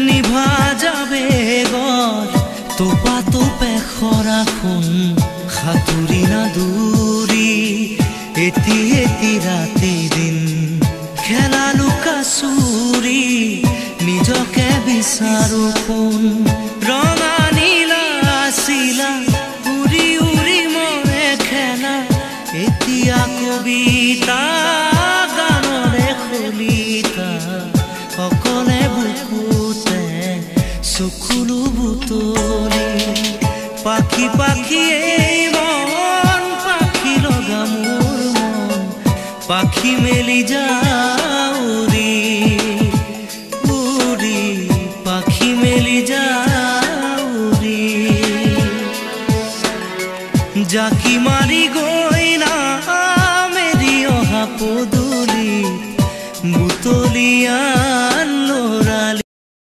নিভা যাবে গৰ তোপা তোপে খৰাখন সাঁতুৰি নাদুৰি এটি এটি ৰাতি দিন খেলা লুকা চুৰি নিজকে বিচাৰো কোন ৰঙা নীলা আছিলা উৰি উৰি মৰে খেলা এতিয়া কবিতা গানৰে খলিতা অকলে বুকুতে চকুলো বুটলি পাখি পাখি মন পাখি লগা মোৰ মন পাখি মেলি যাউৰি উৰি পাখি মেলি যাউৰি জাকি মাৰি গৈ